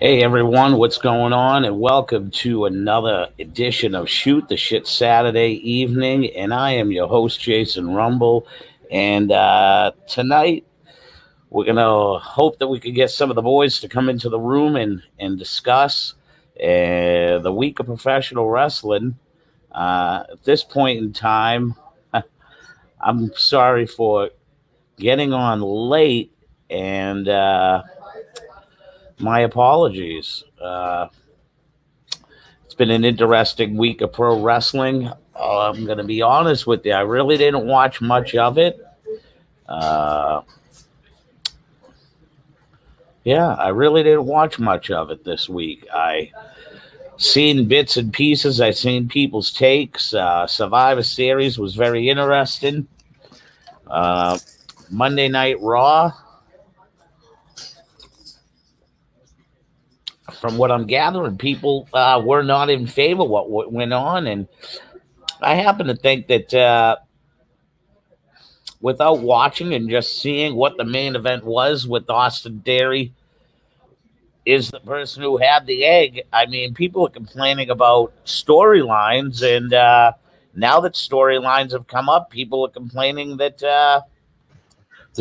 Hey everyone, what's going on? And welcome to another edition of Shoot the Shit Saturday evening. And I am your host, Jason Rumble. And tonight we're gonna hope that we can get some of the boys to come into the room and discuss the week of professional wrestling. At this point in time, I'm sorry for getting on late, and my apologies. It's been an interesting week of pro wrestling. I'm going to be honest with you. I really didn't watch much of it. Uh, yeah, I really didn't watch much of it this week. I seen bits and pieces. I seen people's takes. Survivor Series was very interesting. Uh, Monday Night Raw, from what I'm gathering, people were not in favor of what went on, and I happen to think that without watching and just seeing what the main event was with Austin Theory is the person who had the egg. I mean, people are complaining about storylines, and now that storylines have come up, people are complaining that the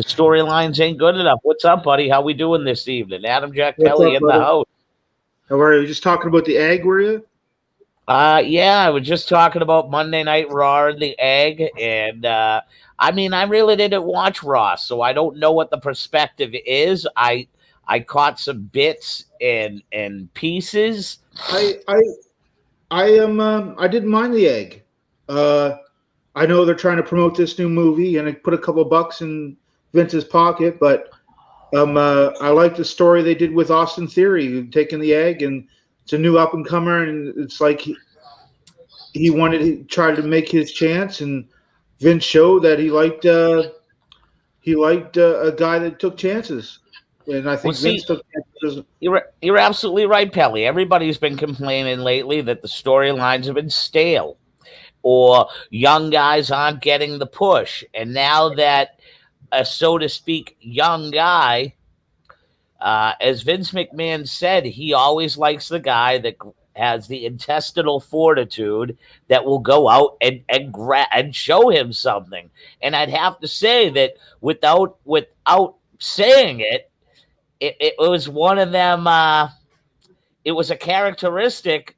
storylines ain't good enough. What's up, buddy? How we doing this evening? Adam Jack What's Kelly up, in the brother? house. How are you? Just talking about the egg, were you? Yeah, I was just talking about Monday Night Raw and the egg, and I mean, I really didn't watch Raw, so I don't know what the perspective is. I caught some bits and pieces. I I I am I didn't mind the egg. Uh, I know they're trying to promote this new movie and it put a couple bucks in Vince's pocket, but I like the story they did with Austin Theory taking the egg, and it's a new up and comer, and it's like he wanted to try to make his chance, and Vince showed that he liked a guy that took chances, and I Well, think Vince see, took chances. you're absolutely right, Pelly. Everybody's been complaining lately that the storylines have been stale, or young guys aren't getting the push, and now that a so to speak young guy, as Vince McMahon said, he always likes the guy that has the intestinal fortitude that will go out and show him something. And I'd have to say that without saying it was one of them. It was a characteristic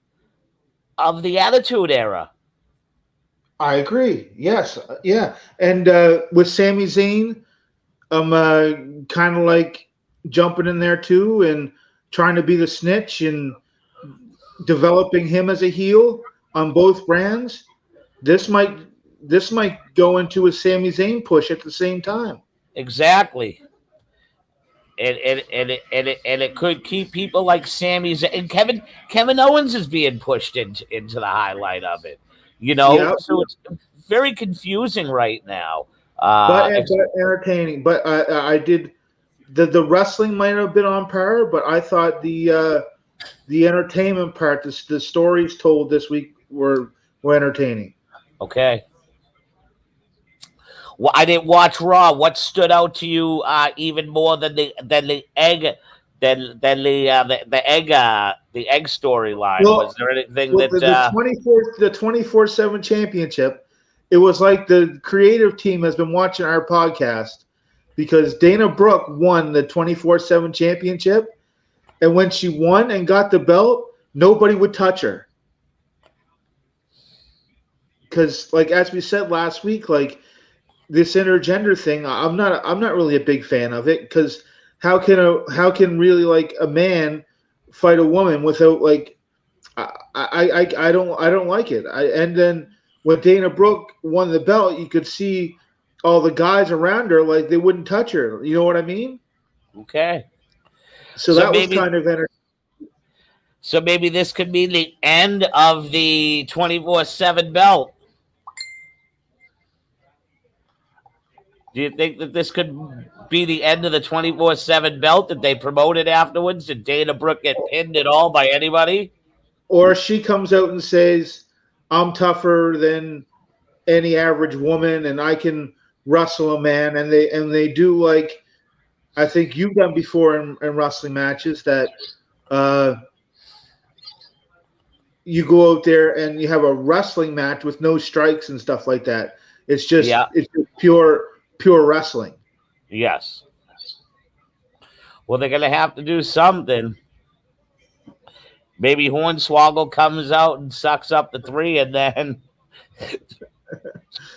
of the Attitude Era. I agree. Yes, yeah. And with Sami Zayn, I'm kind of like jumping in there too and trying to be the snitch and developing him as a heel on both brands. This might this might go into a Sami Zayn push at the same time. Exactly. And it could keep people like Sammy's and Kevin Owens is being pushed into the highlight of it. Yeah, So it's very confusing right now. but entertaining. But I did the wrestling might have been on par, but I thought the entertainment part, the stories told this week were entertaining. Okay. Well, I didn't watch Raw. What stood out to you even more than the egg the egg storyline? Was Well, there anything well, that the 24/7 championship, it was like the creative team has been watching our podcast because Dana Brooke won the 24/7 championship, and when she won and got the belt, nobody would touch her because, like as we said last week, like this intergender thing, I'm not really a big fan of it because how can really like a man fight a woman without like I don't like it. And then when Dana Brooke won the belt, you could see all the guys around her like they wouldn't touch her. You know what I mean? okay? So So that was maybe kind of so maybe this could be the end of the 24/7 belt. Do you think that this could be the end of the 24/7 belt that they promoted afterwards? Did Dana Brooke get pinned at all by anybody? or she comes out and says, "I'm tougher than any average woman, and I can wrestle a man," and they do like I think you've done before in wrestling matches that you go out there and you have a wrestling match with no strikes and stuff like that. It's just pure wrestling. Yes. Well, they're gonna have to do something. Maybe Hornswoggle comes out and sucks up the 3, and then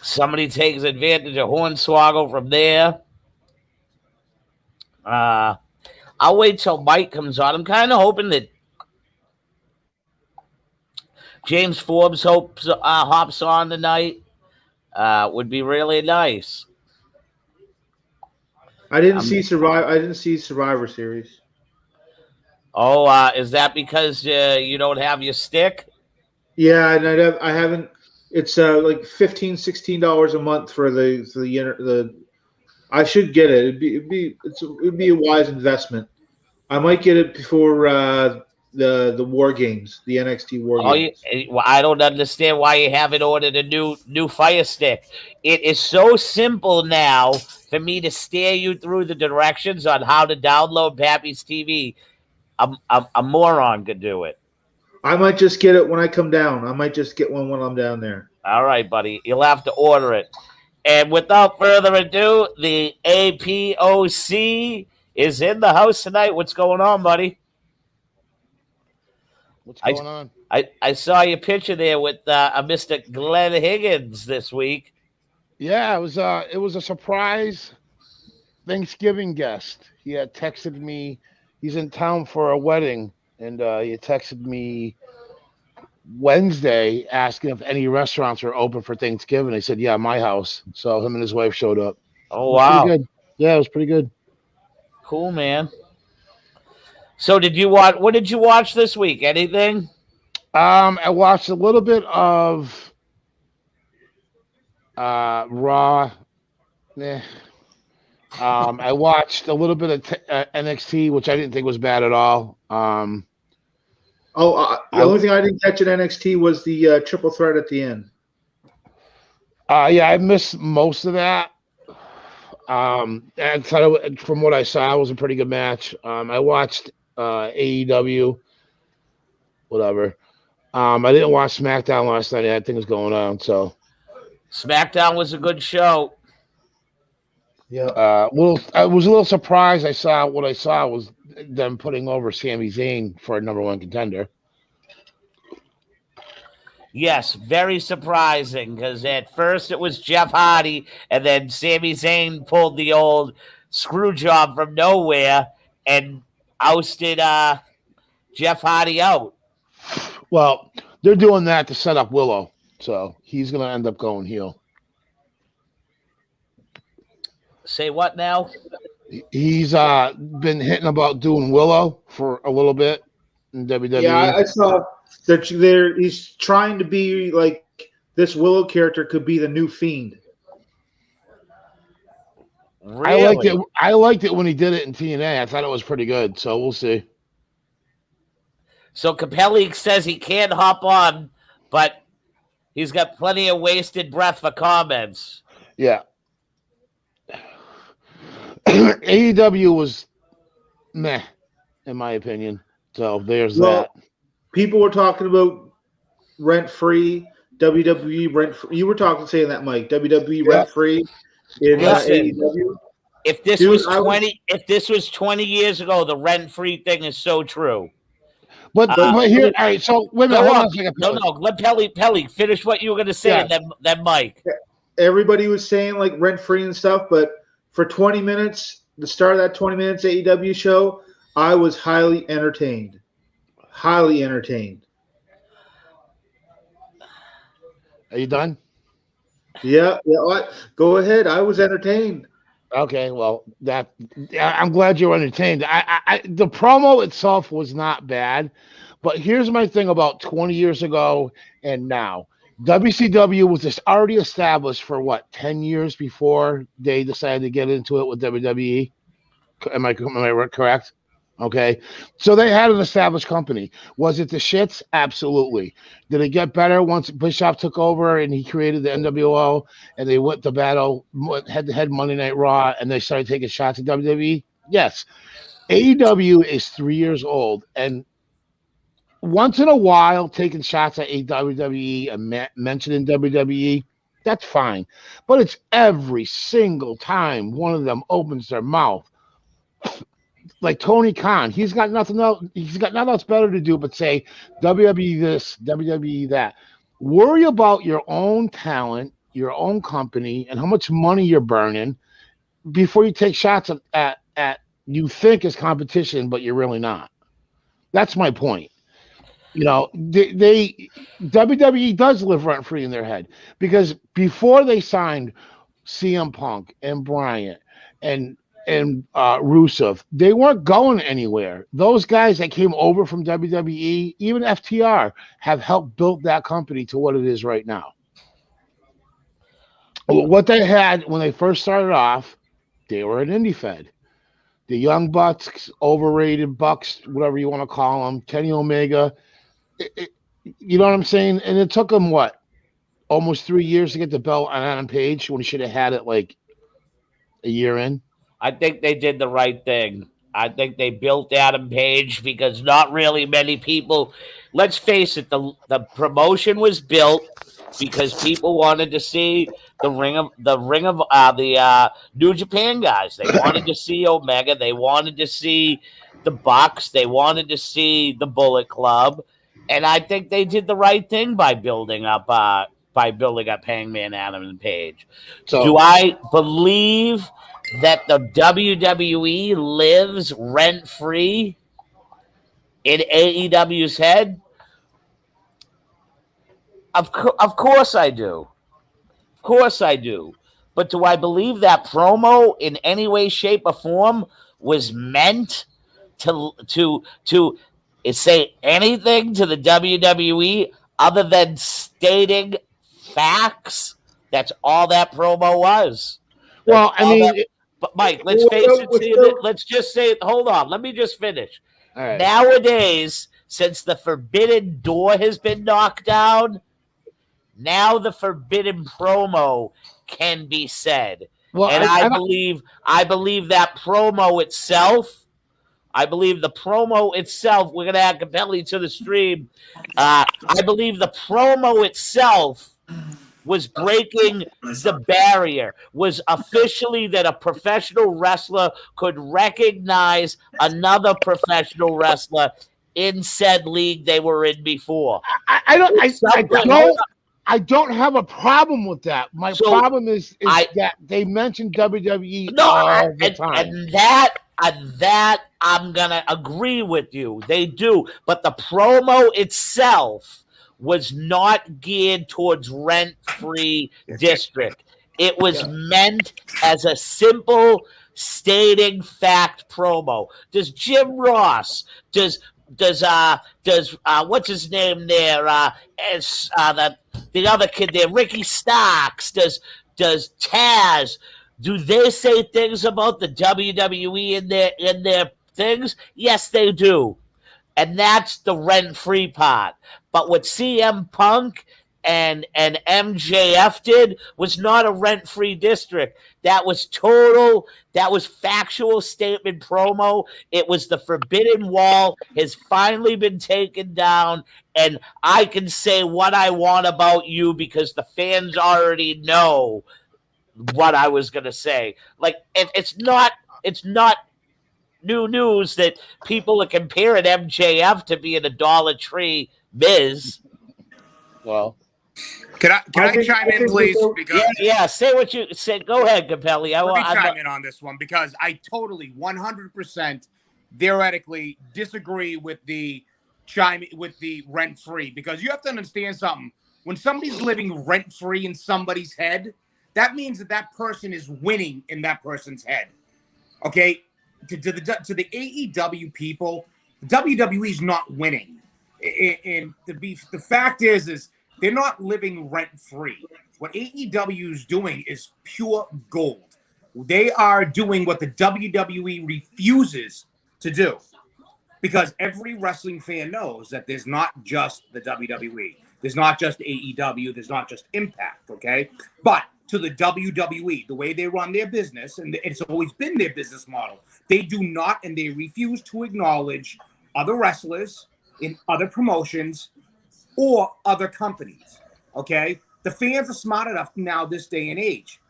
somebody takes advantage of Hornswoggle from there. I'll wait till Mike comes on. I'm kind of hoping that James Forbes hops on tonight. Would be really nice. I didn't see Survivor Series. Oh, is that because you don't have your stick? Yeah, and I haven't. It's like $15-$16 a month for the. I should get it. It'd be a wise investment. I might get it before the War Games, the NXT War Games. I don't understand why you haven't ordered a new Fire Stick. It is so simple now for me to steer you through the directions on how to download Pappy's TV. A moron could do it. I might just get it when I come down. I might just get one when I'm down there. All right, buddy. You'll have to order it. And without further ado, the APOC is in the house tonight. What's going on, buddy? What's going on? I saw your picture there with a Mr. Glenn Higgins this week. Yeah, it was a surprise Thanksgiving guest. He had texted me. He's in town for a wedding, and he texted me Wednesday asking if any restaurants are open for Thanksgiving. I said, yeah, my house. So him and his wife showed up. Oh, wow. Good. Yeah, it was pretty good. Cool, man. So what did you watch this week? Anything? I watched a little bit of Raw. I watched a little bit of NXT, which I didn't think was bad at all. The only thing I didn't catch at NXT was the triple threat at the end. Yeah, I missed most of that. And from what I saw, it was a pretty good match. I watched AEW, whatever. I didn't watch SmackDown last night. I had things going on, so SmackDown was a good show. Yeah. I was a little surprised. What I saw was them putting over Sami Zayn for a number 1 contender. Yes, very surprising because at first it was Jeff Hardy, and then Sami Zayn pulled the old screw job from nowhere and ousted Jeff Hardy out. Well, they're doing that to set up Willow, so he's going to end up going heel. Say what now? He's been hitting about doing Willow for a little bit in WWE. Yeah, I saw that he's trying to be like this Willow character could be the new Fiend. Really? I liked it when he did it in TNA. I thought it was pretty good, so we'll see. So Capelli says he can't hop on, but he's got plenty of wasted breath for comments. Yeah. AEW was meh, in my opinion. So there's that. People were talking about rent-free, WWE rent-free. You were saying that, Mike. WWE rent-free in AEW. If this was 20 years ago, the rent-free thing is so true. But here, all right. So wait a minute. Hold on a second. No. Let Pelly finish what you were going to say, and then Mike. Everybody was saying like rent-free and stuff, but for 20 minutes, the start of that 20 minutes AEW show, I was highly entertained. Highly entertained. Are you done? Yeah. Go ahead. I was entertained. Okay, well, I'm glad you're entertained. The promo itself was not bad, but here's my thing about 20 years ago and now. WCW was just already established for 10 years before they decided to get into it with WWE. Am I correct? Okay, so they had an established company. Was it the shits? Absolutely. Did it get better once Bischoff took over and he created the NWO and they went to battle head-to-head Monday Night Raw and they started taking shots at WWE? Yes. AEW is 3 years old, and once in a while, taking shots at WWE and mentioning WWE, that's fine. But it's every single time one of them opens their mouth. Like Tony Khan, he's got nothing else. He's got nothing else better to do but say WWE this, WWE that. Worry about your own talent, your own company, and how much money you're burning before you take shots at you think is competition, but you're really not. That's my point. You know, they WWE does live rent free in their head because before they signed CM Punk and Bryant and Rusev, they weren't going anywhere. Those guys that came over from WWE, even FTR, have helped build that company to what it is right now. What they had when they first started off, they were an indie fed. The Young Bucks, overrated Bucks, whatever you want to call them, Kenny Omega. You know what I'm saying? And it took them, what, almost 3 years to get the belt on Adam Page when he should have had it like a year in? I think they did the right thing. I think they built Adam Page because not really many people. Let's face it, the promotion was built because people wanted to see the ring of the New Japan guys. They wanted to see Omega. They wanted to see the Bucks. They wanted to see the Bullet Club, and I think they did the right thing by building up Hangman Adam Page. So, do I believe that the WWE lives rent free in AEW's head? Of course I do. Of course I do. But do I believe that promo in any way, shape, or form was meant to say anything to the WWE other than stating facts? That's all that promo was. well, I mean, But Mike, let's face it. Let's just say it. Hold on. Let me just finish. all right. Nowadays, since the forbidden door has been knocked down, now the forbidden promo can be said. Well, And I believe that promo itself. I believe the promo itself. We're gonna add Capelli to the stream. I believe the promo itself was breaking the barrier, was officially that a professional wrestler could recognize another professional wrestler in said league they were in before. I don't have a problem with that. My problem is that they mention WWE all the time. And that I'm gonna agree with you. They do, but the promo itself was not geared towards rent-free district. It was meant as a simple stating fact promo. Does Jim Ross, does what's his name there? The other kid there, Ricky Starks, does Taz, do they say things about the WWE in their things? Yes, they do. And that's the rent-free part. But what CM Punk and MJF did was not a rent-free district. That was factual statement promo. It was the forbidden wall has finally been taken down, and I can say what I want about you because the fans already know what I was going to say. Like, it's not new news that people are comparing MJF to being a Dollar Tree Miz. Well, can I chime in, please? Because say what you said. Go ahead, Capelli. Let me chime in on this one because I totally 100% theoretically disagree with the rent free, because you have to understand something. When somebody's living rent free in somebody's head, that means that person is winning in that person's head. Okay, to the AEW people, WWE is not winning. And the fact is they're not living rent-free. What AEW is doing is pure gold. They are doing what the WWE refuses to do. Because every wrestling fan knows that there's not just the WWE. There's not just AEW. There's not just Impact, okay? But to the WWE, the way they run their business, and it's always been their business model, they do not and they refuse to acknowledge other wrestlers in other promotions or other companies. Okay, the fans are smart enough now this day and age.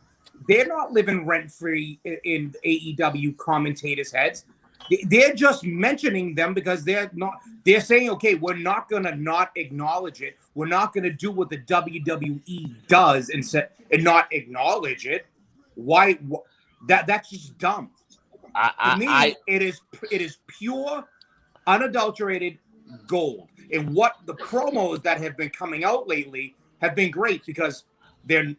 They're not living rent free in AEW commentators' heads. They're just mentioning them because they're not. They're saying, okay, we're not gonna not acknowledge it. We're not gonna do what the WWE does and not acknowledge it. Why? That's just dumb. To me, it is pure, unadulterated gold. And what the promos that have been coming out lately have been great because they're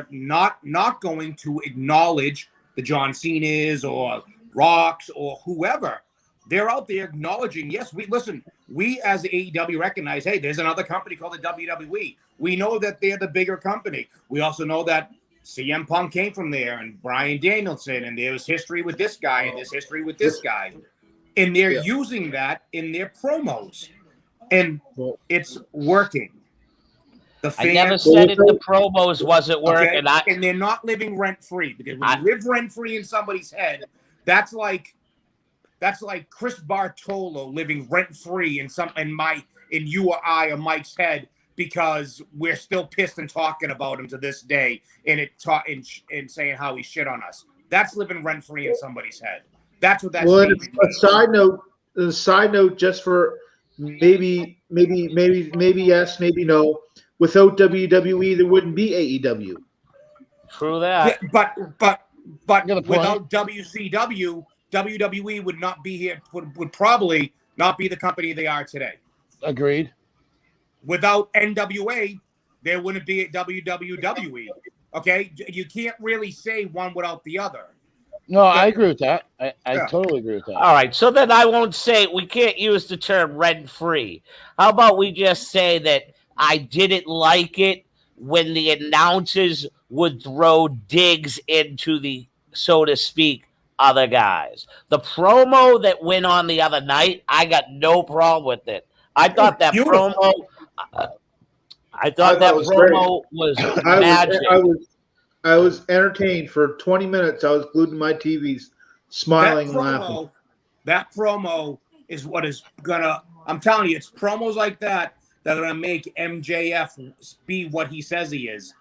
not going to acknowledge the John Cena's or Rocks or whoever. They're out there acknowledging, yes, we as AEW recognize, hey, there's another company called the WWE. We know that they're the bigger company. We also know that CM Punk came from there and Bryan Danielson, and there was history with this guy and there's history with this guy. And they're using that in their promos. And it's working. I never said it. The promos wasn't working. Okay? And they're not living rent free because when you live rent free in somebody's head, that's like Chris Bartolo living rent free in you or I or Mike's head because we're still pissed and talking about him to this day and saying how he shit on us. That's living rent free in somebody's head. That's what that's. Well, a side note, just for maybe yes, maybe no. Without WWE, there wouldn't be AEW. True that. Yeah, but without WCW, WWE would not be here. Would probably not be the company they are today. Agreed. Without NWA, there wouldn't be a WWE. Okay, you can't really say one without the other. No, I agree with that. I totally agree with that. All right, so then I won't say we can't use the term rent-free. How about we just say that I didn't like it when the announcers would throw digs into the, so to speak, other guys. The promo that went on the other night, I got no problem with it. I thought that promo. I thought that promo was magic. I was entertained for 20 minutes. I was glued to my TVs, smiling and laughing. That promo is what is gonna. I'm telling you, it's promos like that are gonna make MJF be what he says he is,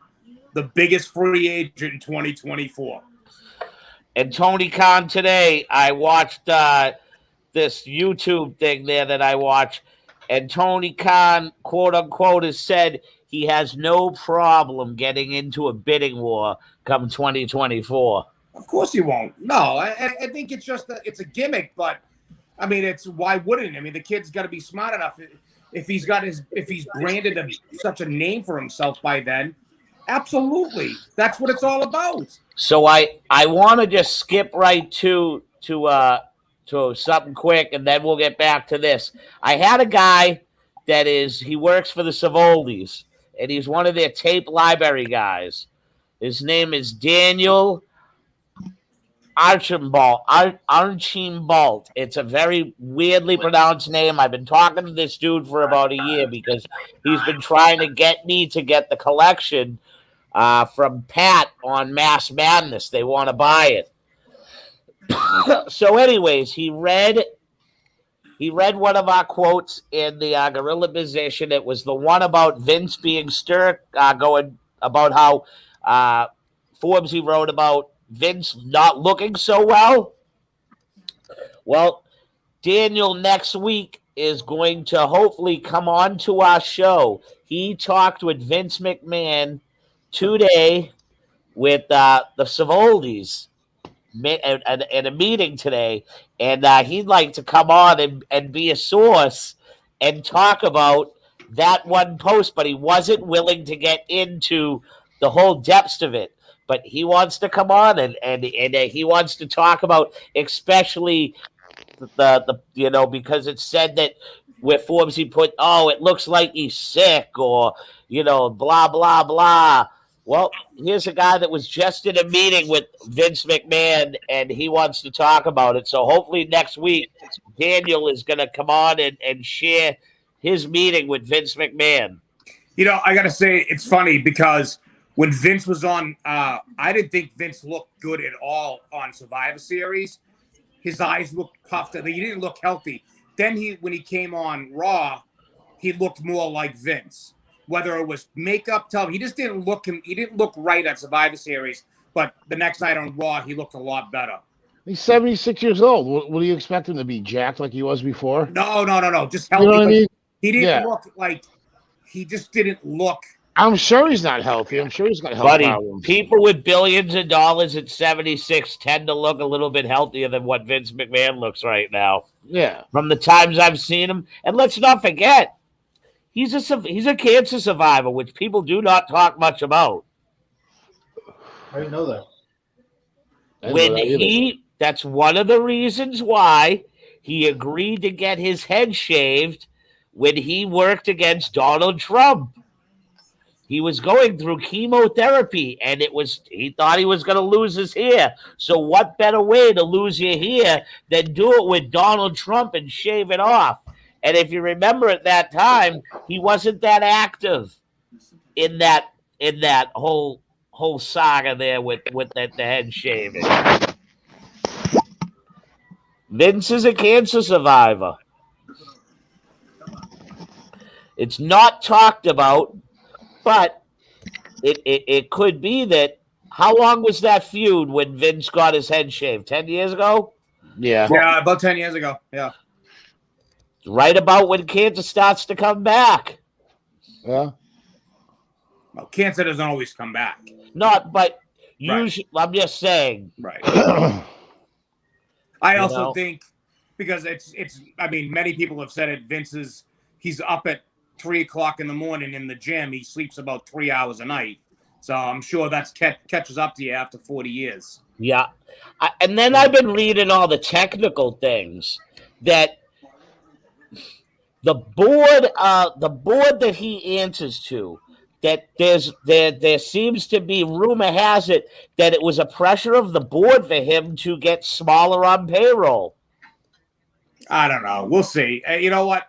the biggest free agent in 2024. And Tony Khan today, I watched this YouTube thing there that I watch, and Tony Khan, quote unquote, has said he has no problem getting into a bidding war come 2024. Of course he won't. No, I think it's just it's a gimmick, but I mean, it's why wouldn't? I mean, the kid's got to be smart enough. If he's branded such a name for himself by then, absolutely, that's what it's all about. So I want to just skip right to something quick, and then we'll get back to this. I had a guy he works for the Savoldis, and he's one of their tape library guys. His name is Daniel Archibald. It's a very weirdly pronounced name. I've been talking to this dude for about a year because he's been trying to get me to get the collection from Pat on Mass Madness. They want to buy it. So anyways, he read one of our quotes in the Gorilla Position. It was the one about Vince being going about how Forbes wrote about Vince not looking so well. Well, Daniel next week is going to hopefully come on to our show. He talked with Vince McMahon today with the Savoldis in a meeting today, and he'd like to come on and be a source and talk about that one post, but he wasn't willing to get into the whole depths of it. But he wants to come on and he wants to talk about especially the because it said that where Forbes he put, it looks like he's sick or blah blah blah. Well, here's a guy that was just in a meeting with Vince McMahon, and he wants to talk about it. So hopefully next week, Daniel is going to come on and share his meeting with Vince McMahon. I got to say, it's funny because when Vince was on, I didn't think Vince looked good at all on Survivor Series. His eyes looked puffed. He didn't look healthy. Then when he came on Raw, he looked more like Vince. Whether it was makeup, he just didn't look him. He didn't look right at Survivor Series. But the next night on Raw, he looked a lot better. He's 76 years old. What do you expect him to be, jacked like he was before? No. Just healthy. You know what I mean? He didn't look like. He just didn't look. I'm sure he's not healthy. I'm sure he's got health Buddy, problems. people with billions of dollars at 76 tend to look a little bit healthier than what Vince McMahon looks right now. Yeah. From the times I've seen him. And let's not forget, he's a cancer survivor, which people do not talk much about. I didn't know that. That's one of the reasons why he agreed to get his head shaved when he worked against Donald Trump. He was going through chemotherapy, and he thought he was going to lose his hair. So what better way to lose your hair than do it with Donald Trump and shave it off? And if you remember at that time, he wasn't that active in that whole saga there with the head shaving. Vince is a cancer survivor. It's not talked about, but it could be that. How long was that feud when Vince got his head shaved? 10 years ago? Yeah. Yeah, about 10 years ago. Yeah. Right about when cancer starts to come back. Yeah. Well, cancer doesn't always come back. But usually, I'm just saying. Right. I also think, because it's. I mean, many people have said it. He's up at 3 o'clock in the morning in the gym. He sleeps about 3 hours a night. So I'm sure that's catches up to you after 40 years. Yeah. And then I've been reading all the technical things that the board that he answers to, that there seems to be, rumor has it, that it was a pressure of the board for him to get smaller on payroll. I don't know. We'll see. You know what?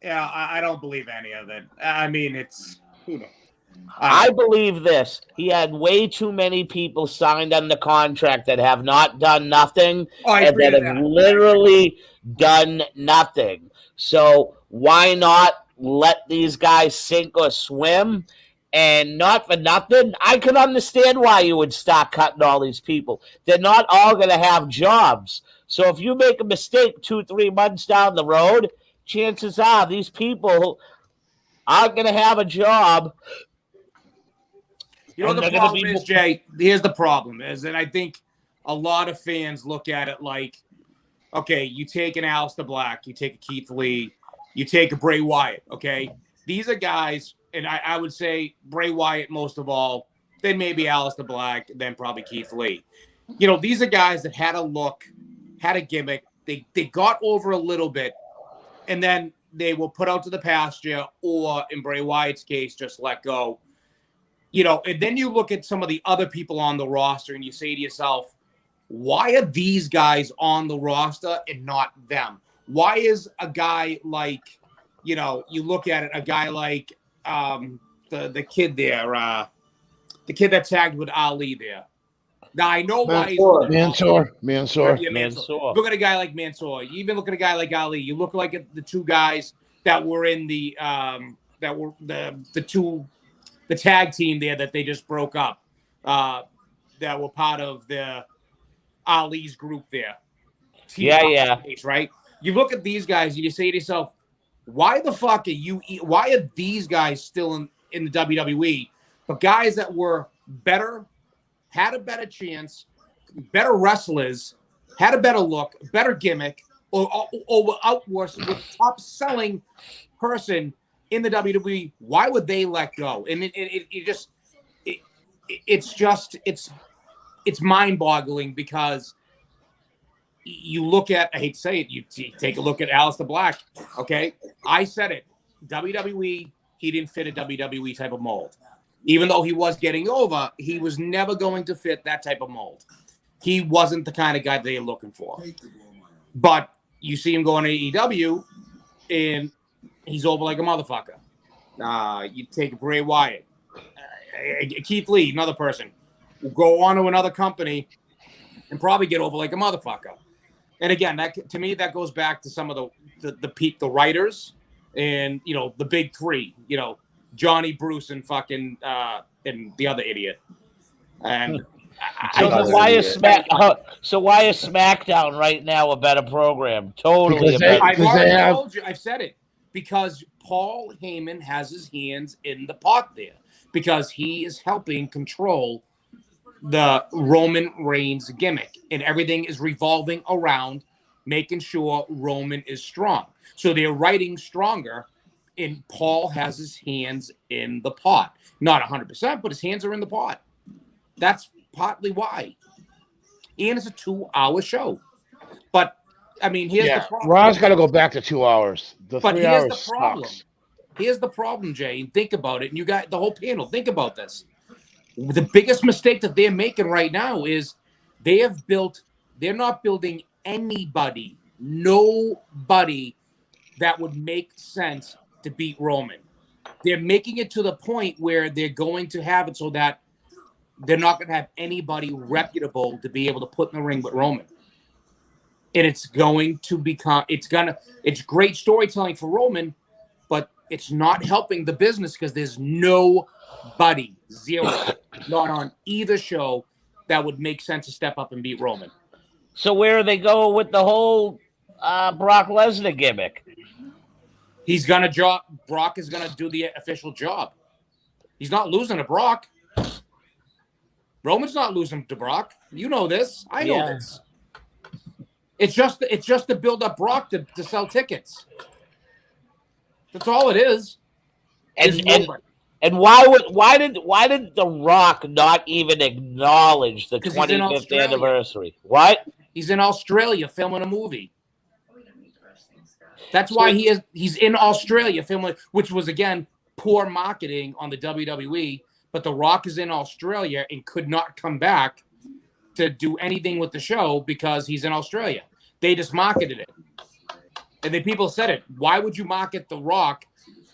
Yeah, I don't believe any of it. I mean, it's who knows. I believe this. He had way too many people signed under contract that have not done nothing and that have literally done nothing. So why not let these guys sink or swim? And not for nothing, I can understand why you would start cutting all these people. They're not all going to have jobs. So if you make a mistake 2-3 months down the road, chances are these people aren't going to have a job. You know, the problem is, Jay, here's the problem is, and I think a lot of fans look at it like, okay, you take an Aleister Black, you take a Keith Lee, you take a Bray Wyatt, okay? These are guys, and I would say Bray Wyatt most of all, then maybe Aleister Black, then probably Keith Lee. You know, these are guys that had a look, had a gimmick, they got over a little bit, and then they were put out to the pasture, or in Bray Wyatt's case, just let go. You know, and then you look at some of the other people on the roster and you say to yourself, why are these guys on the roster and not them? Why is a guy like, you know, you look at it, a guy like the kid there, the kid that tagged with Ali there. Now, I know why he's Mansoor. Yeah, Mansoor. Look at a guy like Mansoor. You even look at a guy like Ali. You look like the two guys that were in the the tag team there that they just broke up, that were part of the Ali's group there. Yeah. Right? You look at these guys and you say to yourself, why the fuck why are these guys still in the WWE? But guys that were better, had a better chance, better wrestlers, had a better look, better gimmick, or was the top selling person in the WWE, why would they let go? And it's mind-boggling, because you look at, I hate to say it, you take a look at Aleister Black, okay? I said it. WWE, he didn't fit a WWE type of mold. Even though he was getting over, he was never going to fit that type of mold. He wasn't the kind of guy they're looking for. But you see him going to AEW, and he's over like a motherfucker. You take Bray Wyatt, Keith Lee, another person, will go on to another company and probably get over like a motherfucker. And again, that to me, that goes back to some of the writers and the big three, Johnny, Bruce, and fucking and the other idiot. And So why is SmackDown right now a better program? Totally Because a better. I've already told you. I've said it because Paul Heyman has his hands in the pot there because he is helping control the Roman Reigns gimmick, and everything is revolving around making sure Roman is strong. So they're writing stronger, and Paul has his hands in the pot. Not 100%, but his hands are in the pot. That's partly why. And it's a 2-hour show. But, I mean, here's the problem. Ron's got to go back to 2 hours. The but 3 here's hours the problem. sucks. Here's the problem, Jay, and think about it. And you got the whole panel. Think about this. The biggest mistake that they're making right now is they're not building nobody that would make sense to beat Roman. They're making it to the point where they're going to have it so that they're not going to have anybody reputable to be able to put in the ring but Roman. And it's going to become, it's great storytelling for Roman, but it's not helping the business because there's nobody, zero, not on either show that would make sense to step up and beat Roman. So where are they going with the whole Brock Lesnar gimmick? Brock is gonna do the official job. He's not losing to Brock. Roman's not losing to Brock. You know this. I know this. It's just to build up Brock to sell tickets. That's all it is. And why did The Rock not even acknowledge the 25th anniversary? What? He's in Australia filming a movie. That's why he's in Australia filming, which was again poor marketing on the WWE. But The Rock is in Australia and could not come back to do anything with the show because he's in Australia. They just marketed it, and then people said it. Why would you market The Rock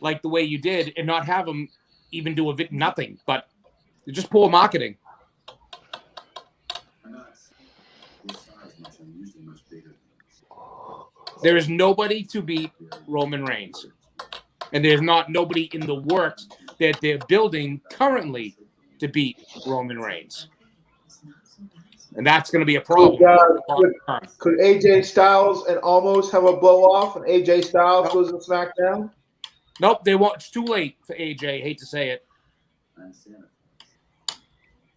like the way you did and not have him even do nothing? But it's just poor marketing. There is nobody to beat Roman Reigns. And there's nobody in the works that they're building currently to beat Roman Reigns. And that's going to be a problem. Could AJ Styles and Almost have a blow off and AJ Styles goes to SmackDown? Nope, they won't. It's too late for AJ. Hate to say it.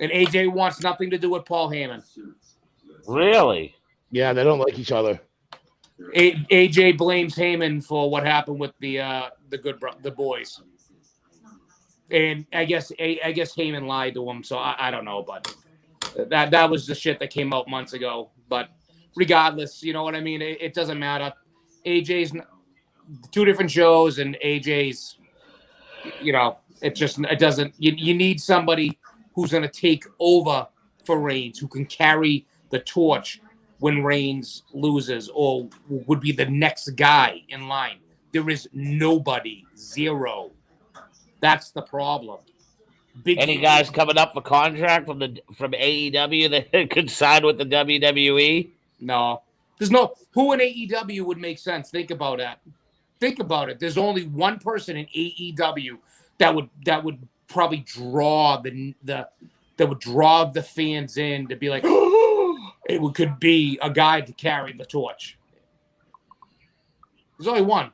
And AJ wants nothing to do with Paul Heyman. Really? Yeah, they don't like each other. AJ blames Heyman for what happened with the boys, and I guess Heyman lied to him. So I don't know, but that was the shit that came out months ago. But regardless, you know what I mean. It doesn't matter. AJ's two different shows, and AJ's, it doesn't. You need somebody who's going to take over for Reigns, who can carry the torch when Reigns loses, or would be the next guy in line. There is nobody, zero. That's the problem. Any guys coming up for contract from AEW that could sign with the WWE? No. There's no who in AEW would make sense. Think about that. Think about it. There's only one person in AEW that would probably draw that would draw the fans in to be like, it could be a guy to carry the torch. There's only one.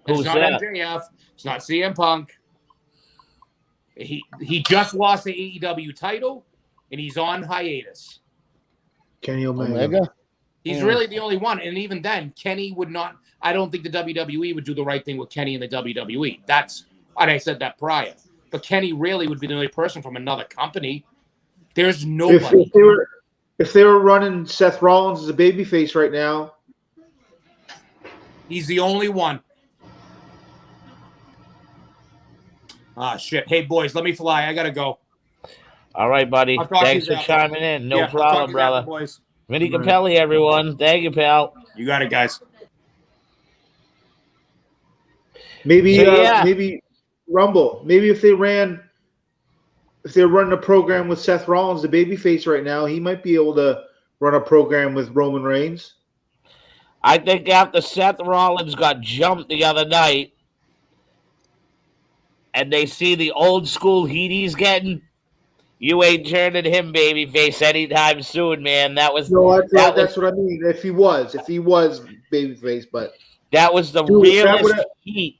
It's not MJF. It's not CM Punk. He just lost the AEW title, and he's on hiatus. Kenny Omega. He's really the only one. And even then, Kenny would not – I don't think the WWE would do the right thing with Kenny in the WWE. And I said that prior. But Kenny really would be the only person from another company. There's nobody. If they were running Seth Rollins as a babyface right now, he's the only one. Ah, shit. Hey, boys, let me fly. I got to go. All right, buddy. Thanks for chiming in. No problem, brother. Boys. Vinny Capelli, everyone. Thank you, pal. You got it, guys. Maybe Rumble. Maybe if they're running a program with Seth Rollins, the babyface right now, he might be able to run a program with Roman Reigns. I think after Seth Rollins got jumped the other night, and they see the old school heat he's getting, you ain't turning him babyface anytime soon, man. No, That was that's what I mean. If he was babyface, but that was the dude, if that realest would heat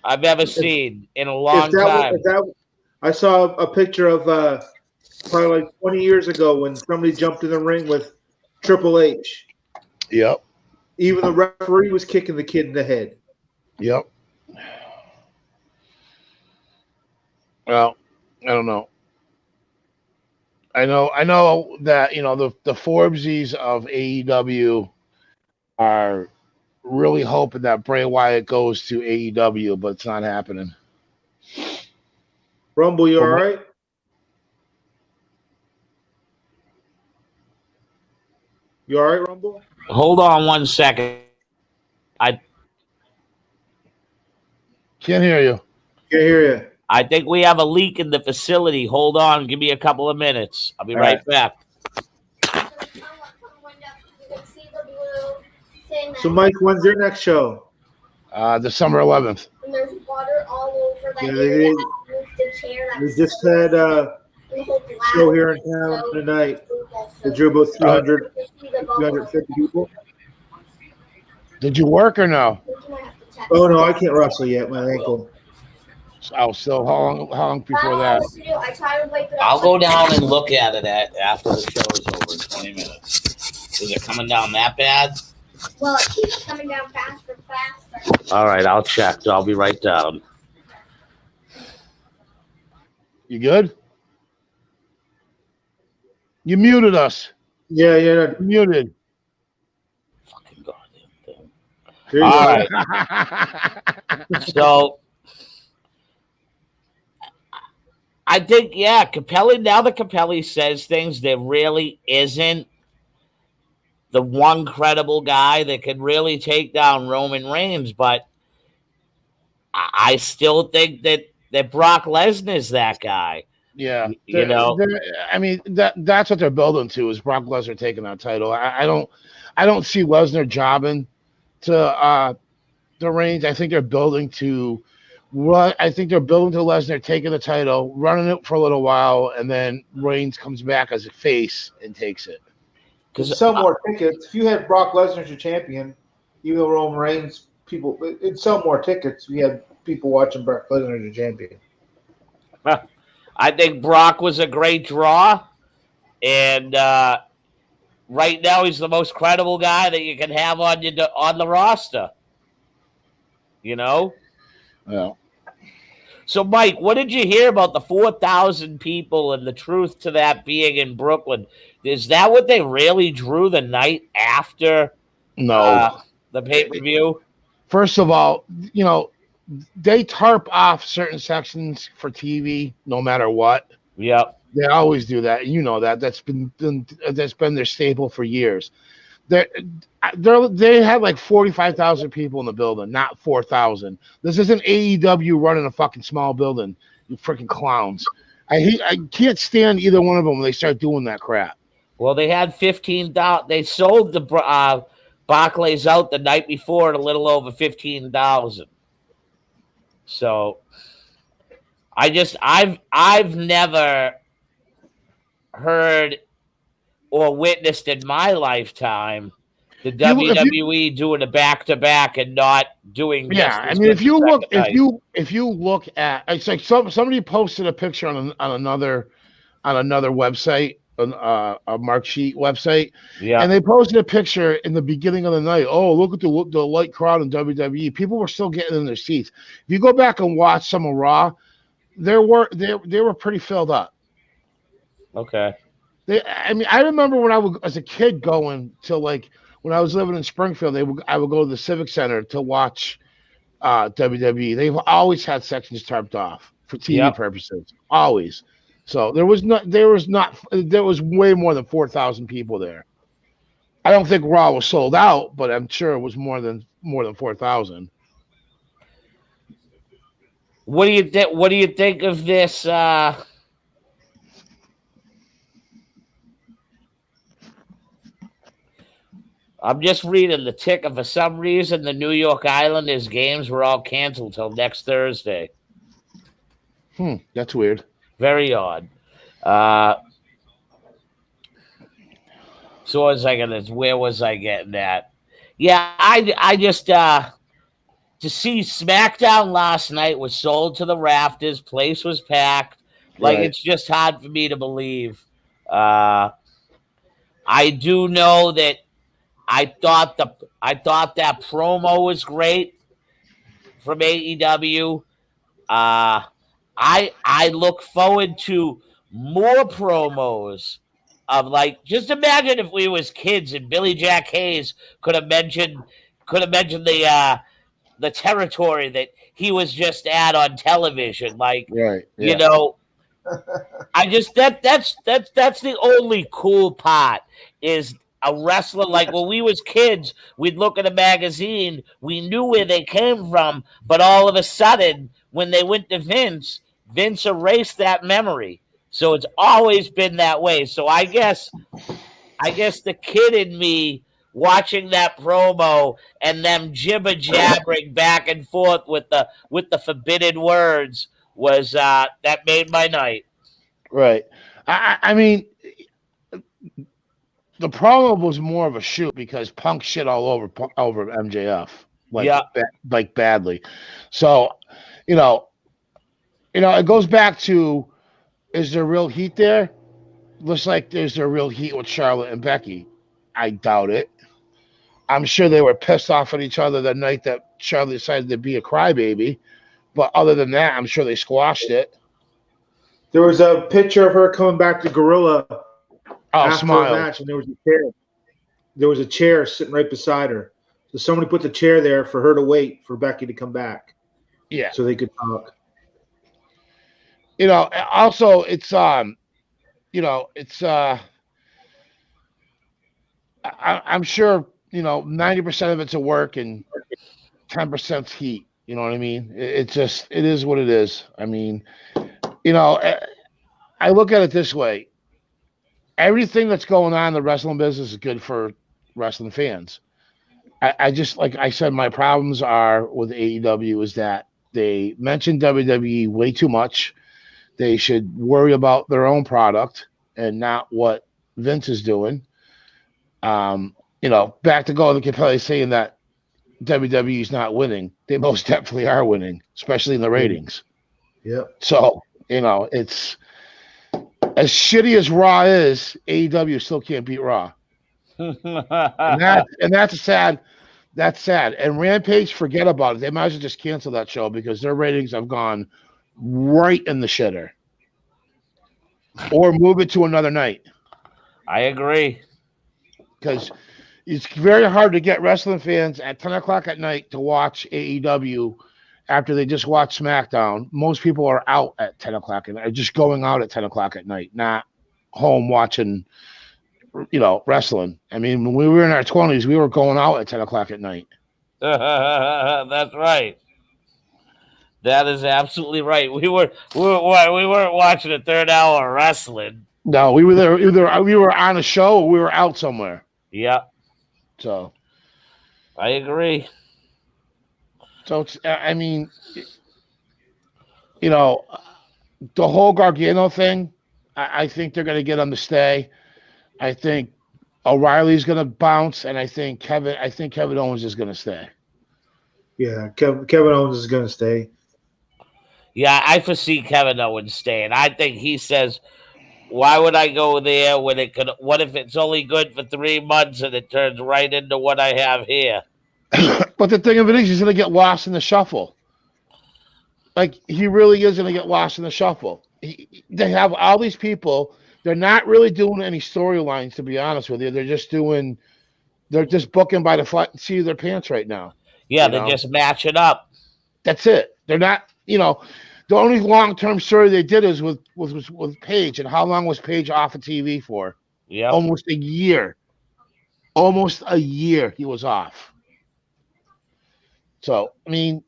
I've ever seen in a long if time. that I saw a picture of probably like 20 years ago when somebody jumped in the ring with Triple H. Yep. Even the referee was kicking the kid in the head. Yep. Well, I don't know. I know that the Forbesies of AEW are really hoping that Bray Wyatt goes to AEW, but it's not happening. Rumble, you all right? You all right, Rumble? Hold on 1 second. I Can't hear you. Can't hear you. I think we have a leak in the facility. Hold on, give me a couple of minutes. I'll be All right right. back. So, Mike, when's their next show? December 11th. And there's water all over that Yeah, area. The chair We just had a show here in town tonight. They drew about 350 people. Did you work or no? Oh, no, I can't wrestle yet. My ankle. Oh, so how long before that? I'll go down and look at it after the show is over in 20 minutes. Is it coming down that bad? Well, it keeps coming down faster and faster. All right, I'll check. I'll be right down. You good? You muted us. Yeah. You muted. Fucking goddamn thing. There you All go. right. So I think, Capelli, now that Capelli says things, there really isn't the one credible guy that can really take down Roman Reigns, but I still think that Brock Lesnar's that guy. Yeah, You know? I mean that's what they're building to is Brock Lesnar taking that title. I don't see Lesnar jobbing to the Reigns. I think they're building to Lesnar taking the title, running it for a little while, and then Reigns comes back as a face and takes it. Because sell more tickets. If you had Brock Lesnar as your champion, even though Roman Reigns, it'd sell more tickets if you had people watching Brock Lesnar as your champion. I think Brock was a great draw, and right now he's the most credible guy that you can have on the roster. You know? Yeah. So, Mike, what did you hear about the 4,000 people and the truth to that being in Brooklyn? Is that what they really drew the night after No. the pay-per-view? First of all, they tarp off certain sections for TV no matter what. Yep. They always do that. You know that. That's been their staple for years. They had like 45,000 people in the building, not 4,000. This isn't AEW running a fucking small building. You freaking clowns. I can't stand either one of them when they start doing that crap. Well, they had 15,000. They sold the Barclays out the night before at a little over 15,000. So I've never heard or witnessed in my lifetime the WWE doing a back-to-back and not doing this. Yeah, I mean, if you look at, it's like somebody posted a picture on another website, a Mark Sheet website, and they posted a picture in the beginning of the night. Oh, look at the light crowd in WWE. People were still getting in their seats. If you go back and watch some of Raw, they were pretty filled up. Okay. I remember when I was a kid going to, like, when I was living in Springfield, I would go to the Civic Center to watch WWE. They've always had sections tarped off for TV purposes, always. So there was way more than 4,000 people there. I don't think Raw was sold out, but I'm sure it was more than 4,000. What do you think? What do you think of this? I'm just reading the ticker. For some reason, the New York Islanders games were all canceled till next Thursday. That's weird. Very odd. Uh, so what was I gonna? Where was I getting at? Yeah, I just to see SmackDown last night was sold to the rafters. Place was packed. Like Right. it's just hard for me to believe. Uh, I do know that I thought that promo was great from AEW. I look forward to more promos of like just imagine if we was kids and Billy Jack Hayes could have mentioned the territory that he was just at on television. Like, Right. you Yeah. know, I just that's the only cool part is a wrestler like when we was kids, we'd look at a magazine, we knew where they came from, but all of a sudden when they went to Vince erased that memory. So it's always been that way. So I guess the kid in me watching that promo and them jibber jabbering back and forth with the forbidden words was that made my night. Right. I mean, the problem was more of a shoot because Punk shit all over MJF, like Yeah. like badly. So, you know, it goes back to, is there real heat there? Looks like there's a real heat with Charlotte and Becky. I doubt it. I'm sure they were pissed off at each other the night that Charlotte decided to be a crybaby. But other than that, I'm sure they squashed it. There was a picture of her coming back to Gorilla after Smile. a match, and there was a chair. There was a chair sitting right beside her. So somebody put the chair there for her to wait for Becky to come back. Yeah. So they could talk. Also it's I'm sure 90% of it's a work and 10% heat. You know what I mean? It is what it is. I mean, I look at it this way: everything that's going on in the wrestling business is good for wrestling fans. I just, like I said, my problems are with AEW is that they mention WWE way too much. They should worry about their own product and not what Vince is doing. Back to Golden Capelli saying that WWE is not winning. They most definitely are winning, especially in the ratings. Yep. So, it's as shitty as Raw is, AEW still can't beat Raw. And that's sad. That's sad. And Rampage, forget about it. They might as well just cancel that show because their ratings have gone right in the shitter. Or move it to another night. I agree. Because it's very hard to get wrestling fans at 10 o'clock at night to watch AEW after they just watch SmackDown. Most people are out at 10 o'clock and are just going out at 10 o'clock at night, not home watching wrestling. I mean, when we were in our 20s, we were going out at 10 o'clock at night. That's right. That is absolutely right. We weren't watching a third hour wrestling. No, we were there. Either we were on a show or we were out somewhere. Yeah. So I agree. So it's, I mean, the whole Gargano thing, I think they're going to get him to stay. I think O'Reilly's going to bounce, and I think Kevin Owens is going to stay. Yeah, Kevin Owens is going to stay. Yeah, I foresee Kevin Owens staying. I think he says, "Why would I go there when it could? What if it's only good for 3 months and it turns right into what I have here?" But the thing of it is, he's going to get lost in the shuffle. Like, he really is going to get lost in the shuffle. They have all these people. They're not really doing any storylines, to be honest with you. They're just booking by the seat of their pants right now. Yeah, they're just matching up. That's it. They're not, the only long-term story they did is with Paige. And how long was Paige off of TV for? Yeah. Almost a year. Almost a year he was off. So, I mean,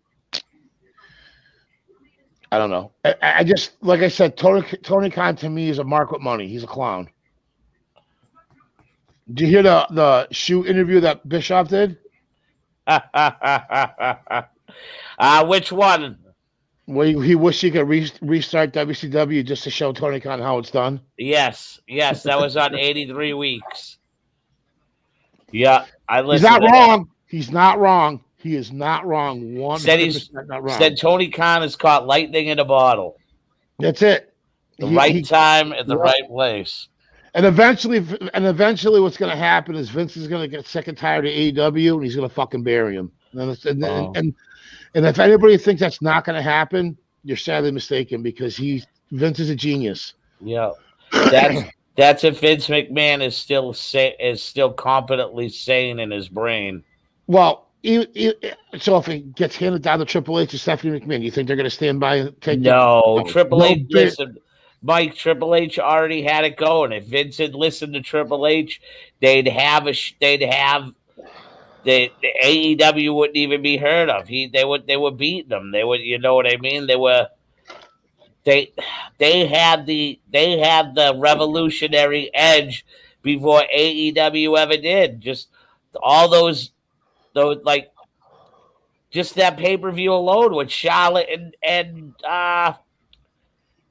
I don't know. I just, like I said, Tony Khan to me is a mark with money. He's a clown. Did you hear the shoot interview that Bischoff did? Which one? Where he wished he could restart WCW just to show Tony Khan how it's done. Yes, that was on 83 weeks. Yeah, I listened. He's not to that. wrong. He's not wrong. He is not wrong. 100% not wrong. Said Tony Khan has caught lightning in a bottle. That's it. The right time at the yeah. right place. And eventually, what's going to happen is Vince is going to get sick and tired of AEW, and he's going to fucking bury him. And if anybody thinks that's not going to happen, you're sadly mistaken, because Vince is a genius. Yeah, that's if Vince McMahon is still competently sane in his brain. Well, so if it gets handed down to Triple H or Stephanie McMahon, you think they're going to stand by and take? No, Triple H. Listen, Mike. Triple H already had it going. If Vince had listened to Triple H, the AEW wouldn't even be heard of. They were beating them. They would, you know what I mean? They had the revolutionary edge before AEW ever did. Just all those like just that pay-per-view alone with Charlotte and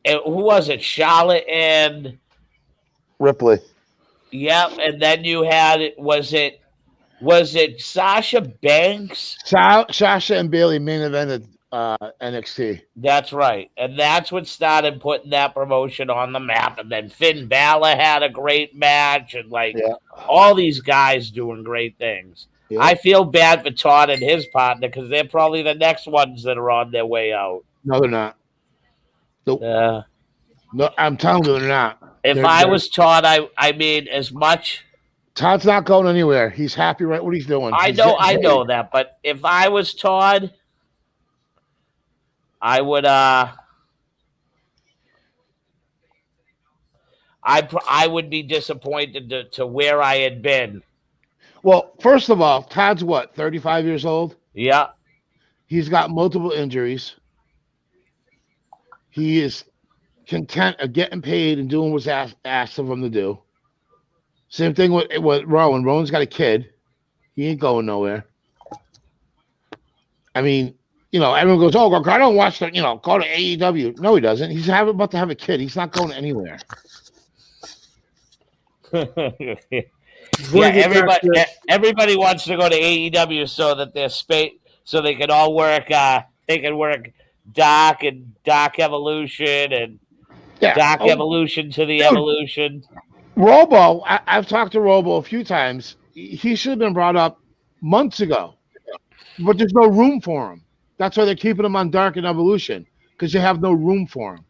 who was it? Charlotte and Ripley. Yep, and then you had was it Sasha Banks? Sasha and Bayley main evented NXT. That's right. And that's what started putting that promotion on the map. And then Finn Balor had a great match, and all these guys doing great things. Yeah. I feel bad for Todd and his partner, because they're probably the next ones that are on their way out. No, they're not. Nope. No, I'm telling you, they're not. If I was Todd, I mean, as much. Todd's not going anywhere. He's happy right what he's doing. I know that, but if I was Todd, I would I would be disappointed to where I had been. Well, first of all, Todd's what, 35 years old? Yeah. He's got multiple injuries. He is content of getting paid and doing what's asked of him to do. Same thing with Rowan. Rowan's got a kid. He ain't going nowhere. I mean, everyone goes, "Oh, I don't watch the, go to AEW." No, he doesn't. He's about to have a kid. He's not going anywhere. Everybody wants to go to AEW so that they're so they can all work. They can work Dark and Dark Evolution and Dark Evolution to the Evolution. Robo, I've talked to Robo a few times. He should have been brought up months ago, but there's no room for him. That's why they're keeping him on Dark and Evolution, because they have no room for him.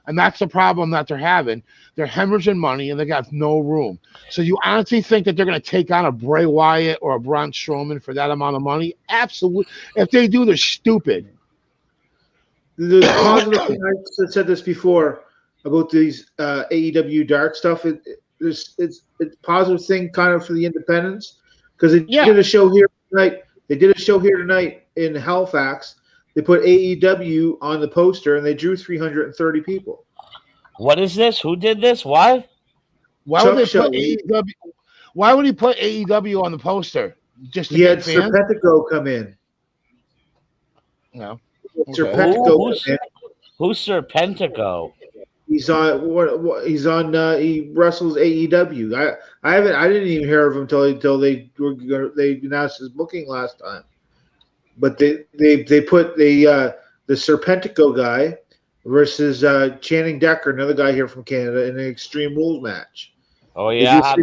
And that's the problem that they're having. They're hemorrhaging money, and they got no room. So you honestly think that they're going to take on a Bray Wyatt or a Braun Strowman for that amount of money? Absolutely. If they do, they're stupid. The positive thing, I said this before about these AEW Dark stuff. It's a positive thing kind of for the independents, because they did a show here tonight. They did a show here tonight in Halifax. They put AEW on the poster, and they drew 330 people. What is this? Who did this? Why? Why would they put AEW? Why would he put AEW on the poster? Just to get fans? Serpentico come in. No. Serpentico. Who's Serpentico? He's on. He wrestles AEW. I didn't even hear of him until they announced his booking last time. But they put the Serpentico guy versus Channing Decker, another guy here from Canada, in an Extreme Rules match. Oh yeah,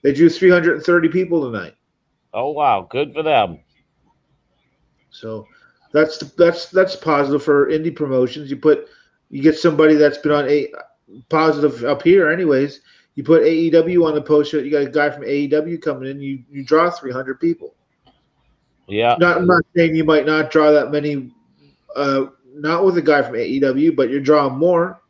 they drew 330 people tonight. Oh wow, good for them. So that's positive for indie promotions. You get somebody that's been on a positive up here, anyways. You put AEW on the poster. You got a guy from AEW coming in. You draw 300 people. Yeah. I'm not saying you might not draw that many. Not with a guy from AEW, but you're drawing more.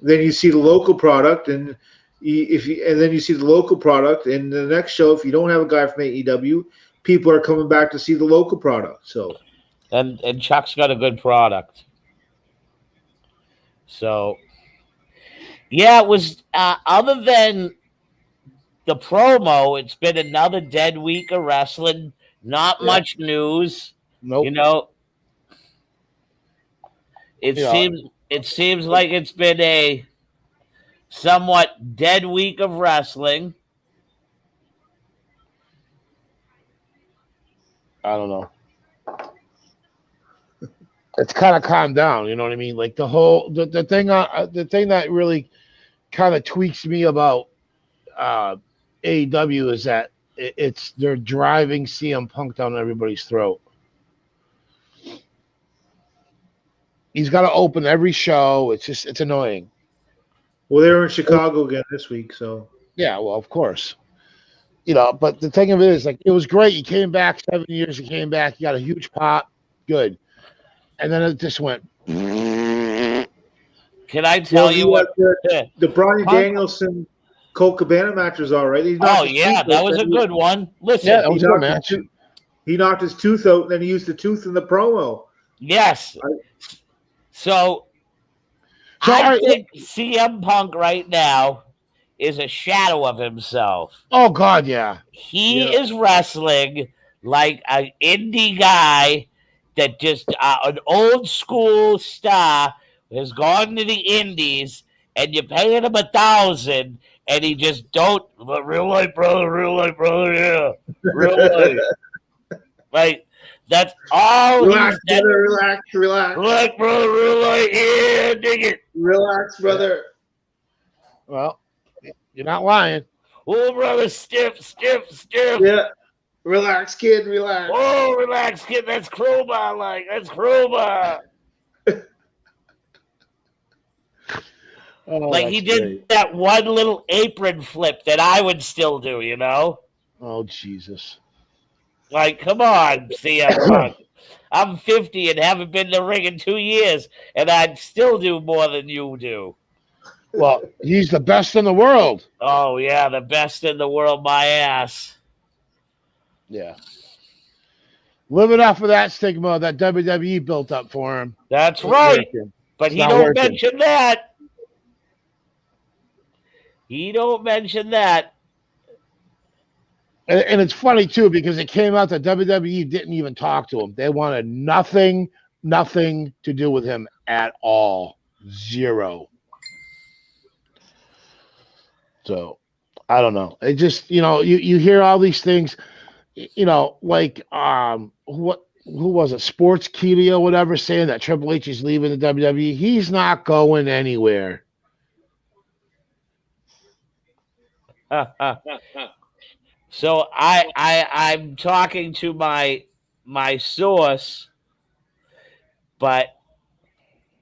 Then you see the local product, and then you see the local product, and the next show, if you don't have a guy from AEW, people are coming back to see the local product. So, and Chuck's got a good product. So, Yeah, it was. Other than the promo, it's been another dead week of wrestling. Not Yeah. much news. Nope. You know, it Yeah. seems like it's been a somewhat dead week of wrestling. I don't know. It's kind of calmed down. You know what I mean? Like the thing that really kind of tweaks me about AEW is that they're driving CM Punk down everybody's throat. He's got to open every show. It's annoying. Well, they're in Chicago again this week, so Yeah, well, of course. You know, but the thing of it is, like, it was great. You came back 7 years. You came back. You got a huge pop. Good. And then it just went. Can I tell you what? the Bryan Punk- Danielson Colt Cabana match was all right. Oh yeah, that was a good one. Listen, Yeah, that was a good match. He knocked his tooth out, and then he used the tooth in the promo. yes. So I think CM Punk right now is a shadow of himself. Oh God, yeah. He is wrestling like an indie guy that just an old school star has gone to the indies, and you're paying him $1,000, and he just don't real life brother, yeah, real life. Right, that's all. Relax, brother. Relax. Relax, brother, real life, yeah, dig it. Relax, brother. Well, you're not lying. Oh, brother, stiff. Yeah. Relax, kid. Relax. Oh, relax, kid. That's crowbar, that's crowbar. Oh, He did that one little apron flip that I would still do, you know? Oh, Jesus. Like, come on, CM Punk. I'm 50 and haven't been to the ring in 2 years, and I'd still do more than you do. Well, he's the best in the world. Oh, yeah, the best in the world, my ass. Yeah. Living off of that stigma that WWE built up for him. That's right. Working. But he not don't working. mention that. He don't mention that. And it's funny, too, because it came out that WWE didn't even talk to him. They wanted nothing to do with him at all. Zero. So, I don't know. It just, you hear all these things, like, who was it? Sports Keely or whatever saying that Triple H is leaving the WWE. He's not going anywhere. So I'm talking to my source, but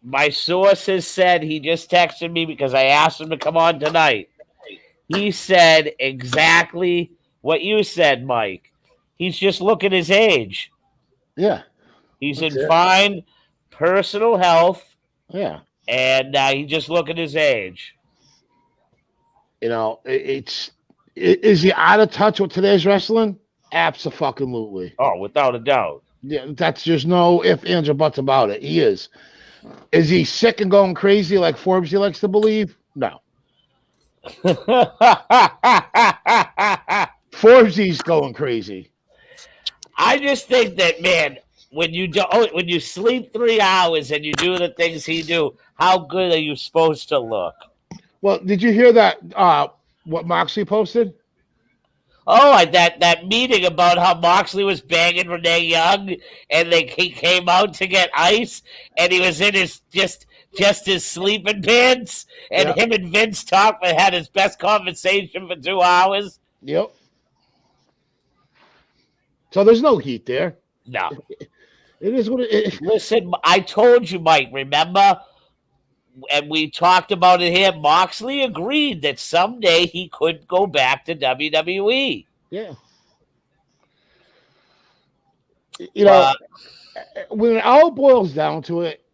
my source has said, he just texted me because I asked him to come on tonight. He said exactly what you said, Mike. He's just looking his age. Yeah. He's in fine personal health. Yeah. And he's just looking his age. Is he out of touch with today's wrestling? Abso-fucking-lutely. Oh, without a doubt. Yeah, there's no ifs, ands, or buts about it. He is. Is he sick and going crazy like Forbes likes to believe? No. Forbes going crazy. I just think that, man, when you sleep 3 hours and you do the things he do, how good are you supposed to look? Well, did you hear that? What Moxley posted? Oh, that meeting about how Moxley was banging Renee Young, and he came out to get ice, and he was in his just his sleeping pants, and him and Vince talked and had his best conversation for 2 hours. Yep. So there's no heat there. No. It is what it is. Listen, I told you, Mike, remember? And we talked about it here. Moxley agreed that someday he could go back to WWE. Yeah. When it all boils down to it,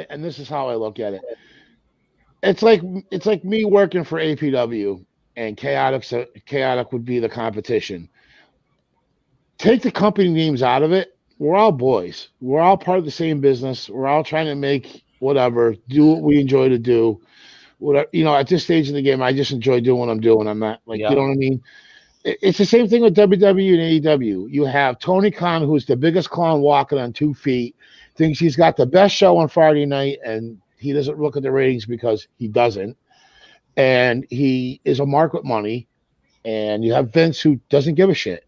and this is how I look at it, it's like me working for APW, and Chaotic would be the competition. Take the company names out of it. We're all boys. We're all part of the same business. We're all trying to make whatever, do what we enjoy to do. whatever, at this stage of the game, I just enjoy doing what I'm doing. I'm not like, Yeah. you know what I mean? It's the same thing with WWE and AEW. You have Tony Khan, who's the biggest clown walking on 2 feet, thinks he's got the best show on Friday night, and he doesn't look at the ratings because he doesn't. And he is a mark with money. And you have Vince, who doesn't give a shit.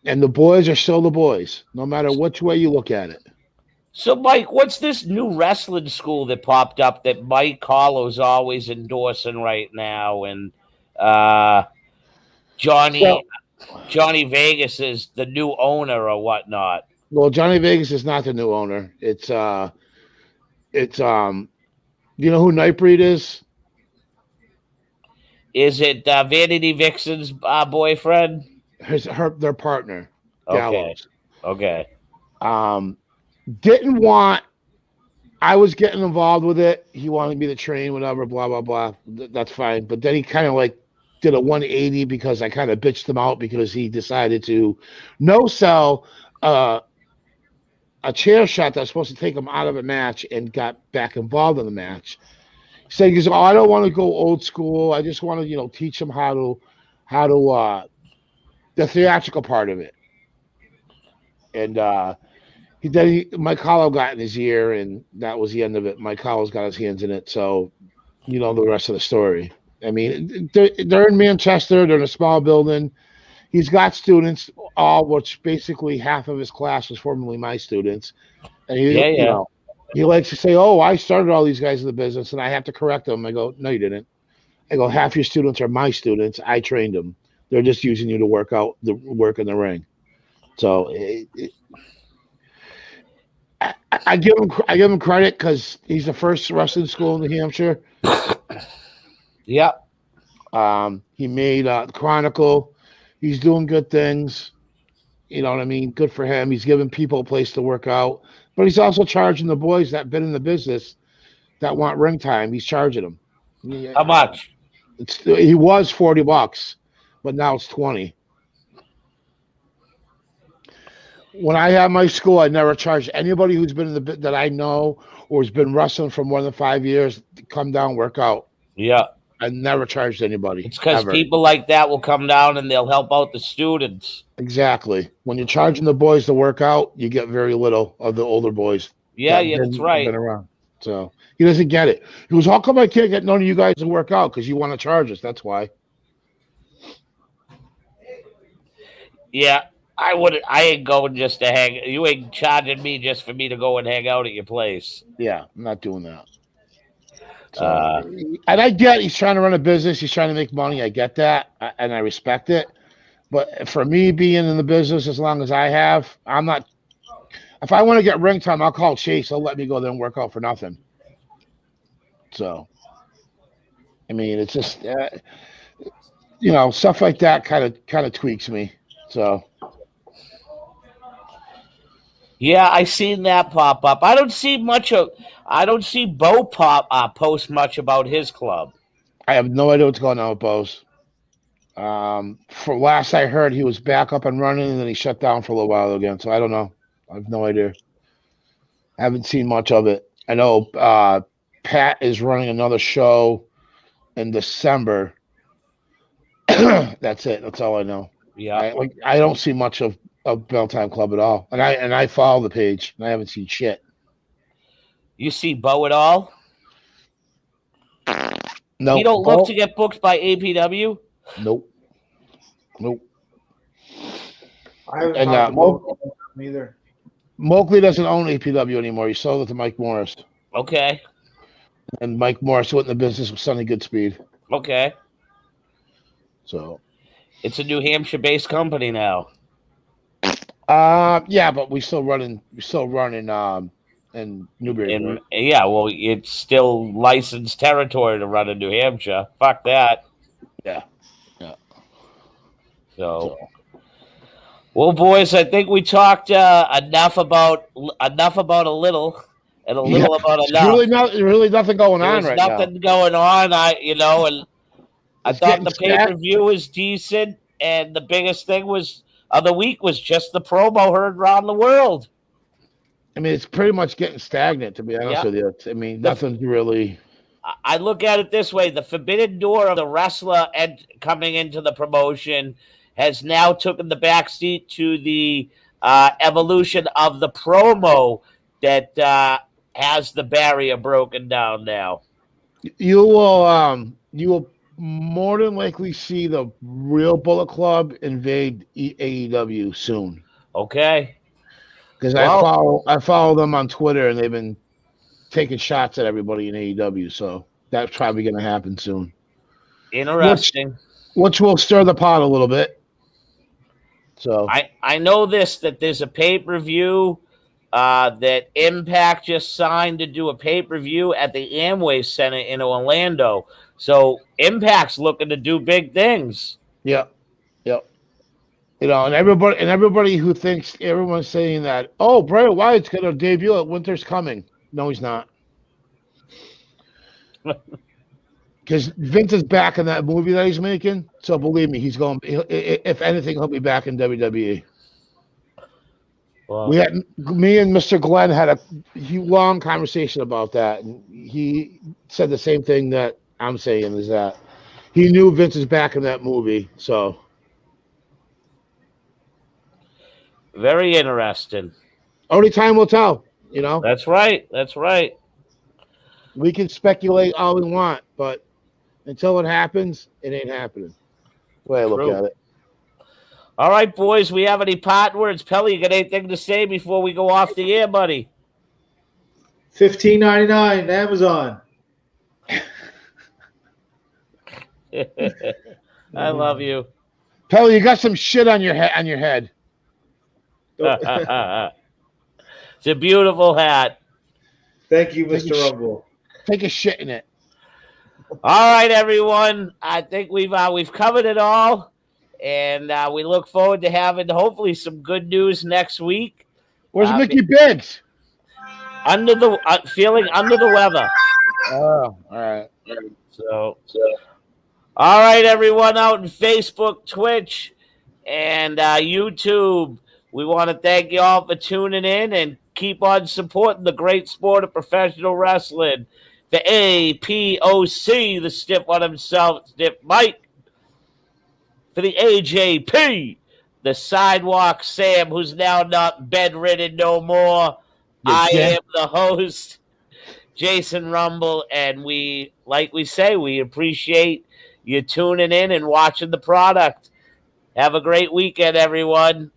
And the boys are still the boys, no matter which way you look at it. So, Mike, what's this new wrestling school that popped up that Mike Carlo's always endorsing right now? And Johnny Vegas is the new owner or whatnot. Well, Johnny Vegas is not the new owner. It's you know who Nightbreed is? Is it Vanity Vixen's boyfriend? Their partner. Okay. Gallows. Okay. Didn't want. I was getting involved with it. He wanted me to train, whatever, blah blah blah. That's fine. But then he kind of like did a 180 because I kind of bitched him out because he decided to no sell a chair shot that was supposed to take him out of a match and got back involved in the match. He said, "Oh, I don't want to go old school. I just want to, teach him how to the theatrical part of it." And Mike Hollow got in his ear, and that was the end of it. Mike Hollow's got his hands in it, so you know the rest of the story. I mean, they're in Manchester. They're in a small building. He's got students, which basically half of his class was formerly my students. And he likes to say, "Oh, I started all these guys in the business," and I have to correct them. I go, "No, you didn't." I go, "Half your students are my students. I trained them. They're just using you to work out the work in the ring." So I give him credit because he's the first wrestling school in New Hampshire. Yep. He made Chronicle. He's doing good things. You know what I mean? Good for him. He's giving people a place to work out, but he's also charging the boys that been in the business that want ring time. He's charging them. How much? He was $40, but now it's 20. When I had my school, I never charged anybody who's been in the bit that I know or has been wrestling for more than 5 years to come down, work out. Yeah. I never charged anybody. It's because people like that will come down and they'll help out the students. Exactly. When you're charging the boys to work out, you get very little of the older boys. Yeah, that's right. Been around. So he doesn't get it. He goes, "How come I can't get none of you guys to work out? Because you want to charge us. That's why." Yeah. I ain't going just to hang. You ain't charging me just for me to go and hang out at your place. Yeah, I'm not doing that. So, and I get he's trying to run a business. He's trying to make money. I get that, and I respect it. But for me, being in the business as long as I have, I'm not. If I want to get ring time, I'll call Chase. He'll let me go there and work out for nothing. So, I mean, it's just stuff like that kind of tweaks me. So. Yeah, I seen that pop up. I don't see Bo post much about his club. I have no idea what's going on with Bo's. For last I heard, he was back up and running, and then he shut down for a little while again. So I don't know. I have no idea. I haven't seen much of it. I know Pat is running another show in December. That's it. That's all I know. Yeah, I don't see much of Belltime Club at all, and I follow the page, and I haven't seen shit. You see Bo at all? No, you don't look to get booked by APW. Nope. I haven't And talked to him either. Mowgli doesn't own APW anymore. He sold it to Mike Morris, Okay. and Mike Morris went in the business with Sonny Goodspeed. Okay. So it's a New Hampshire-based company now. Yeah, but we still running in Newbury. Yeah, well, it's still licensed territory to run in New Hampshire. Fuck that. Yeah. So, well, boys, I think we talked enough about a little, and a little about enough. Really nothing going on There's right now. nothing going on. And I thought the pay-per-view was decent, and the biggest thing of the week was just the promo heard around the world. I mean, it's pretty much getting stagnant, to be honest with you. I mean, nothing's really I look at it this way: the forbidden door of the wrestler and coming into the promotion has now taken the backseat to the evolution of the promo that has the barrier broken down now. You will more than likely see the real Bullet Club invade AEW soon. Okay. Because Well- I follow them on Twitter and they've been taking shots at everybody in AEW, so that's probably going to happen soon. Interesting. Which will stir the pot a little bit. So I know that there's a pay-per-view that Impact just signed to do a pay-per-view at the Amway Center in Orlando. So Impact's looking to do big things. Yep. You know, and everybody who thinks everyone's saying that, oh, Bray Wyatt's going to debut at Winter's Coming. No, he's not. Because Vince is back in that movie that he's making. So believe me, he's going. If anything, he'll be back in WWE. Well, Me and Mr. Glenn had a long conversation about that, and he said the same thing that I'm saying, is that he knew Vince is back in that movie. So very interesting. only time will tell. You know, That's right. That's right. we can speculate all we want, but until it happens, it ain't happening. The way I look True. at it. All right, boys. We have any part words? Pelly, you got anything to say before we go off the air, buddy? $15.99 Amazon. I love you. Pelly, you got some shit on your head. It's a beautiful hat. Thank you, Mr. Rumble. Take a shit in it. All right, everyone. I think we've covered it all, and we look forward to having hopefully some good news next week. Where's Mickey Biggs? Feeling under the weather. Oh, all right. So, all right, everyone out in Facebook, Twitch, and YouTube. We want to thank you all for tuning in and keep on supporting the great sport of professional wrestling. The APOC, the stiff on himself, Stiff Mike. For the AJP, the Sidewalk Sam, who's now not bedridden no more. I am the host, Jason Rumble, and we appreciate you tuning in and watching the product. Have a great weekend, everyone.